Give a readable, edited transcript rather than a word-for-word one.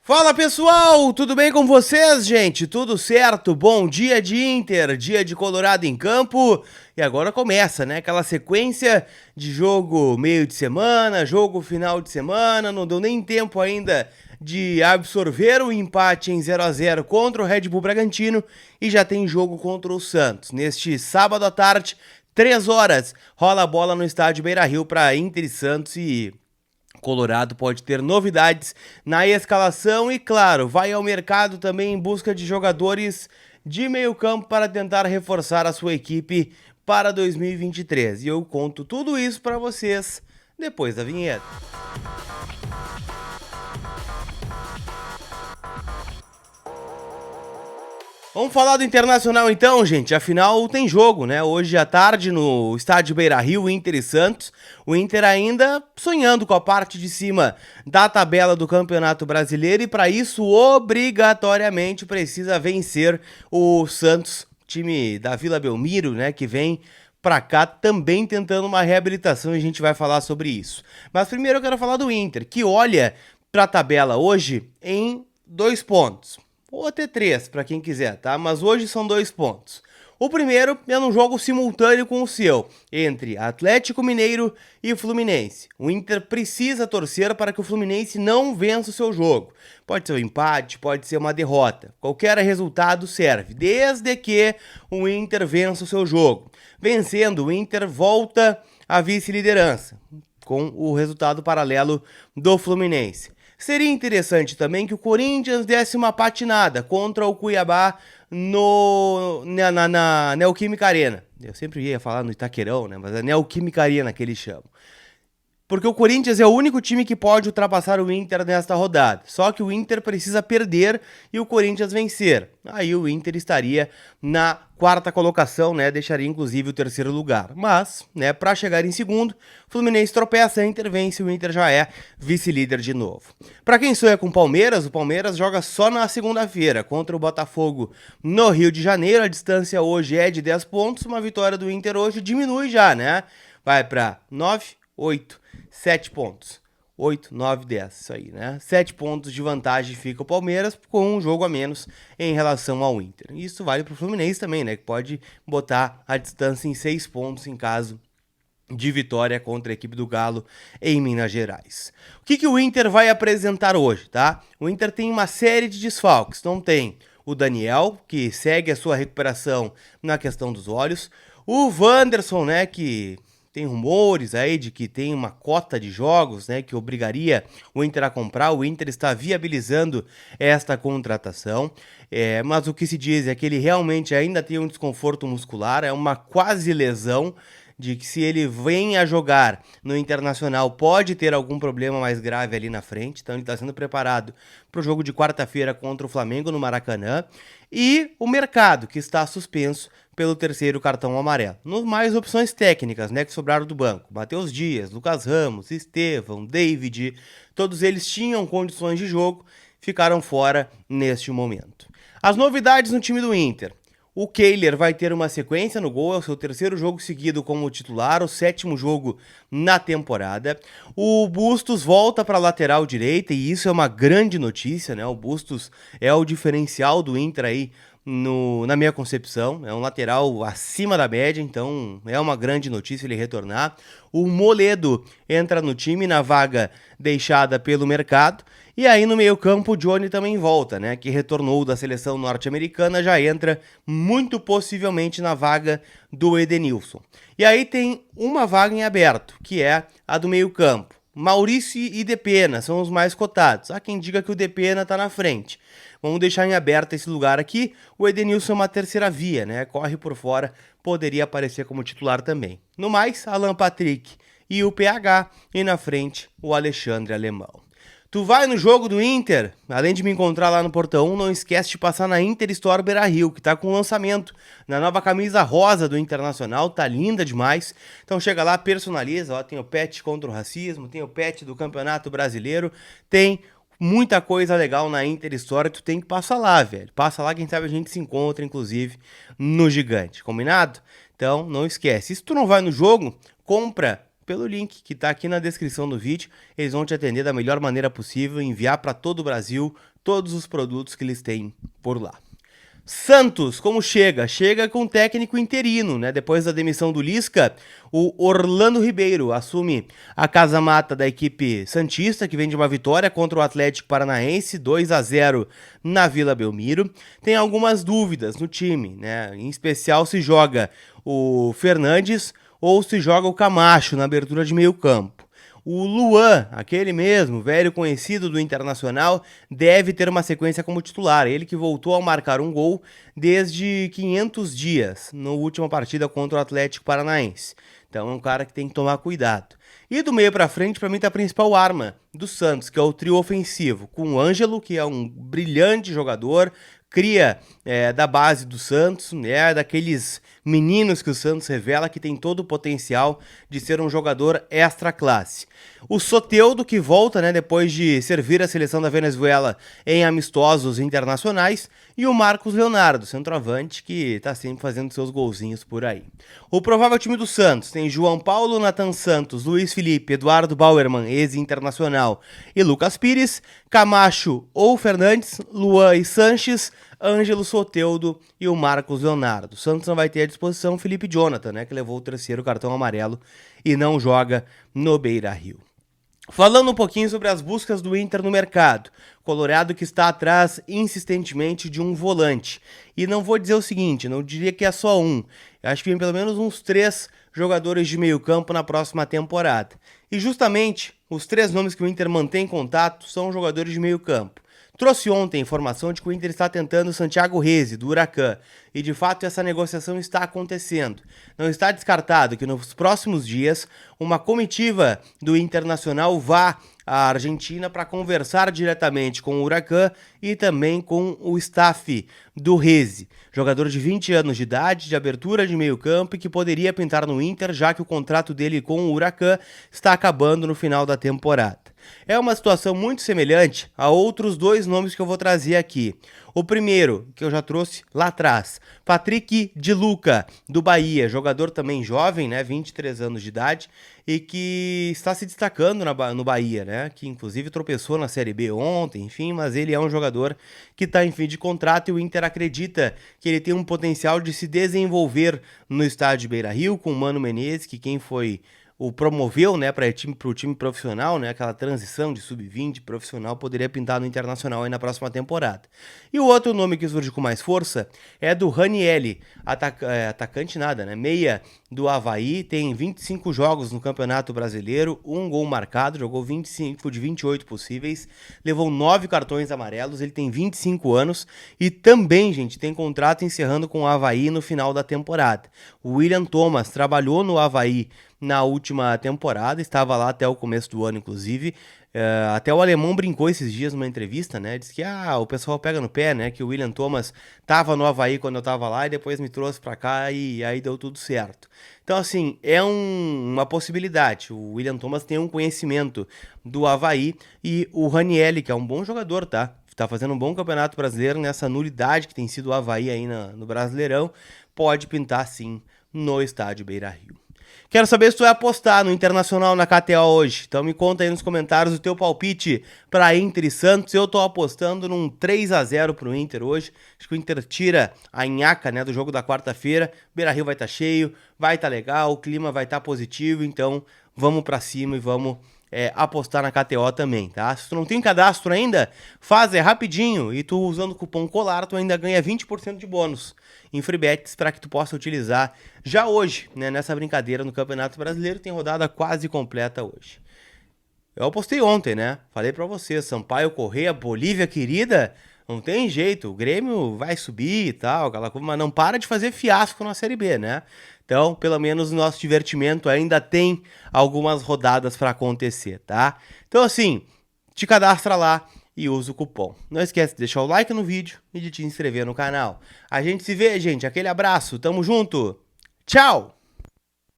Fala pessoal, tudo bem com vocês, gente? Tudo certo? Bom dia de Inter, dia de Colorado em campo. E agora começa, né? Aquela sequência de jogo meio de semana, jogo final de semana. Não deu nem tempo ainda de absorver o empate em 0-0 contra o Red Bull Bragantino e já tem jogo contra o Santos. Neste sábado à tarde, 3 horas, rola a bola no estádio Beira-Rio para Inter e Santos e Colorado pode ter novidades na escalação e, claro, vai ao mercado também em busca de jogadores de meio campo para tentar reforçar a sua equipe para 2023. E eu conto tudo isso para vocês depois da vinheta. Vamos falar do Internacional então, gente. Afinal, tem jogo, né? Hoje à tarde no estádio Beira-Rio, Inter e Santos. O Inter ainda sonhando com a parte de cima da tabela do Campeonato Brasileiro e para isso, obrigatoriamente, precisa vencer o Santos, time da Vila Belmiro, né? Que vem pra cá também tentando uma reabilitação e a gente vai falar sobre isso. Mas primeiro eu quero falar do Inter, que olha pra tabela hoje em 2 pontos. Ou até 3, para quem quiser, tá? Mas hoje são 2 pontos. O primeiro é num jogo simultâneo com o seu, entre Atlético Mineiro e Fluminense. O Inter precisa torcer para que o Fluminense não vença o seu jogo. Pode ser um empate, pode ser uma derrota. Qualquer resultado serve, desde que o Inter vença o seu jogo. Vencendo, o Inter volta à vice-liderança, com o resultado paralelo do Fluminense. Seria interessante também que o Corinthians desse uma patinada contra o Cuiabá na Neoquímica Arena. Eu sempre ia falar no Itaquerão, né? Mas é Neoquímica Arena que eles chamam. Porque o Corinthians é o único time que pode ultrapassar o Inter nesta rodada. Só que o Inter precisa perder e o Corinthians vencer. Aí o Inter estaria na quarta colocação, né? Deixaria inclusive o terceiro lugar. Mas, né, para chegar em segundo, o Fluminense tropeça, a Inter vence, o Inter já é vice-líder de novo. Para quem sonha com o Palmeiras joga só na segunda-feira contra o Botafogo no Rio de Janeiro. A distância hoje é de 10 pontos, uma vitória do Inter hoje diminui já, né? Vai para 9, 8, 7 pontos. 8, 9, 10, isso aí, né? 7 pontos de vantagem fica o Palmeiras com um jogo a menos em relação ao Inter. Isso vale para o Fluminense também, né? Que pode botar a distância em 6 pontos em caso de vitória contra a equipe do Galo em Minas Gerais. O que o Inter vai apresentar hoje, tá? O Inter tem uma série de desfalques. Não tem o Daniel, que segue a sua recuperação na questão dos olhos. O Wanderson, né, que tem rumores aí de que tem uma cota de jogos, né, que obrigaria o Inter a comprar. O Inter está viabilizando esta contratação, mas o que se diz é que ele realmente ainda tem um desconforto muscular, é uma quase lesão, de que se ele vem a jogar no Internacional pode ter algum problema mais grave ali na frente, então ele está sendo preparado para o jogo de quarta-feira contra o Flamengo no Maracanã, e o mercado, que está suspenso pelo terceiro cartão amarelo. No mais opções técnicas, né, que sobraram do banco, Matheus Dias, Lucas Ramos, Estevão, David, todos eles tinham condições de jogo, ficaram fora neste momento. As novidades no time do Inter: o Kehler vai ter uma sequência no gol, é o seu terceiro jogo seguido como titular, o 7º jogo na temporada. O Bustos volta para a lateral direita e isso é uma grande notícia, né? O Bustos é o diferencial do Inter aí na minha concepção, é um lateral acima da média, então é uma grande notícia ele retornar. O Moledo entra no time na vaga deixada pelo mercado. E aí no meio-campo o Johnny também volta, né? Que retornou da seleção norte-americana, já entra muito possivelmente na vaga do Edenilson. E aí tem uma vaga em aberto, que é a do meio-campo. Maurício e Depena são os mais cotados. Há quem diga que o Depena está na frente. Vamos deixar em aberto esse lugar aqui. O Edenilson é uma terceira via, né? Corre por fora, poderia aparecer como titular também. No mais, Alan Patrick e o PH, e na frente o Alexandre Alemão. Tu vai no jogo do Inter, além de me encontrar lá no Portão 1, não esquece de passar na Inter Store Beira-Rio, que tá com lançamento na nova camisa rosa do Internacional, tá linda demais. Então chega lá, personaliza, ó, tem o patch contra o racismo, tem o patch do Campeonato Brasileiro, tem muita coisa legal na Inter Store, tu tem que passar lá, velho. Passa lá, quem sabe a gente se encontra, inclusive, no Gigante, combinado? Então não esquece, se tu não vai no jogo, compra pelo link que está aqui na descrição do vídeo. Eles vão te atender da melhor maneira possível, enviar para todo o Brasil todos os produtos que eles têm por lá. Santos, como chega? Chega com técnico interino, né? Depois da demissão do Lisca, o Orlando Ribeiro assume a casa-mata da equipe santista, que vem de uma vitória contra o Atlético Paranaense, 2-0 na Vila Belmiro. Tem algumas dúvidas no time, né? Em especial se joga o Fernandes ou se joga o Camacho na abertura de meio campo. O Luan, aquele mesmo, velho conhecido do Internacional, deve ter uma sequência como titular. Ele que voltou a marcar um gol desde 500 dias, na última partida contra o Atlético Paranaense. Então é um cara que tem que tomar cuidado. E do meio pra frente, pra mim, tá a principal arma do Santos, que é o trio ofensivo, com o Ângelo, que é um brilhante jogador, cria da base do Santos, daqueles meninos que o Santos revela que tem todo o potencial de ser um jogador extra classe. O Soteldo, que volta, né, depois de servir a seleção da Venezuela em amistosos internacionais, e o Marcos Leonardo, centroavante, que tá sempre fazendo seus golzinhos por aí. O provável time do Santos tem João Paulo, Nathan Santos, Luiz Felipe, Eduardo Bauerman, ex-internacional, e Lucas Pires, Camacho ou Fernandes, Luan e Sanches, Ângelo, Soteldo e o Marcos Leonardo. O Santos não vai ter à disposição o Felipe Jonathan, né, que levou o terceiro cartão amarelo e não joga no Beira-Rio. Falando um pouquinho sobre as buscas do Inter no mercado. Colorado que está atrás insistentemente de um volante. E não vou dizer o seguinte, não diria que é só um. Eu acho que tem pelo menos uns 3 jogadores de meio campo na próxima temporada. E justamente os 3 nomes que o Inter mantém em contato são jogadores de meio campo. Trouxe ontem a informação de que o Inter está tentando o Santiago Rezi, do Huracan, e de fato essa negociação está acontecendo. Não está descartado que nos próximos dias uma comitiva do Internacional vá à Argentina para conversar diretamente com o Huracan e também com o staff do Rezi, jogador de 20 anos de idade, de abertura de meio campo e que poderia pintar no Inter, já que o contrato dele com o Huracan está acabando no final da temporada. É uma situação muito semelhante a outros 2 nomes que eu vou trazer aqui. O primeiro, que eu já trouxe lá atrás, Patrick de Luca, do Bahia, jogador também jovem, né, 23 anos de idade, e que está se destacando no Bahia, né, que inclusive tropeçou na Série B ontem, enfim, mas ele é um jogador que está em fim de contrato e o Inter acredita que ele tem um potencial de se desenvolver no estádio Beira-Rio com o Mano Menezes, que quem foi o promoveu, né, para o time profissional, né, aquela transição de sub-20 profissional poderia pintar no Internacional aí na próxima temporada. E o outro nome que surge com mais força é do Ranieri, atacante nada, né, meia do Avaí, tem 25 jogos no Campeonato Brasileiro, 1 gol marcado, jogou 25 de 28 possíveis, levou 9 cartões amarelos, ele tem 25 anos e também, gente, tem contrato encerrando com o Avaí no final da temporada. O William Thomas trabalhou no Avaí na última temporada, estava lá até o começo do ano, inclusive. Até o alemão brincou esses dias numa entrevista, né? Disse que o pessoal pega no pé, né? Que o William Thomas estava no Avaí quando eu estava lá e depois me trouxe para cá e aí deu tudo certo. Então, assim, é uma possibilidade. O William Thomas tem um conhecimento do Avaí e o Ranieri, que é um bom jogador, tá? Tá fazendo um bom campeonato brasileiro nessa nulidade que tem sido o Avaí aí no Brasileirão, pode pintar sim no estádio Beira-Rio. Quero saber se tu vai apostar no Internacional na KTO hoje. Então me conta aí nos comentários o teu palpite para Inter e Santos. Eu tô apostando num 3-0 pro Inter hoje. Acho que o Inter tira a nhaca, né, do jogo da quarta-feira. Beira-Rio vai estar cheio, vai estar legal, o clima vai estar positivo. Então vamos para cima e vamos apostar na KTO também, tá? Se tu não tem cadastro ainda, faz rapidinho e tu usando o cupom COLAR tu ainda ganha 20% de bônus em free bets para que tu possa utilizar já hoje, né, nessa brincadeira no Campeonato Brasileiro. Tem rodada quase completa hoje. Eu apostei ontem, né? Falei pra você, Sampaio Corrêa, Bolívia querida, não tem jeito, o Grêmio vai subir e tal, aquela coisa, mas não para de fazer fiasco na Série B, né? Então, pelo menos o nosso divertimento ainda tem algumas rodadas para acontecer, tá? Então, assim, te cadastra lá e usa o cupom. Não esquece de deixar o like no vídeo e de te inscrever no canal. A gente se vê, gente. Aquele abraço. Tamo junto. Tchau!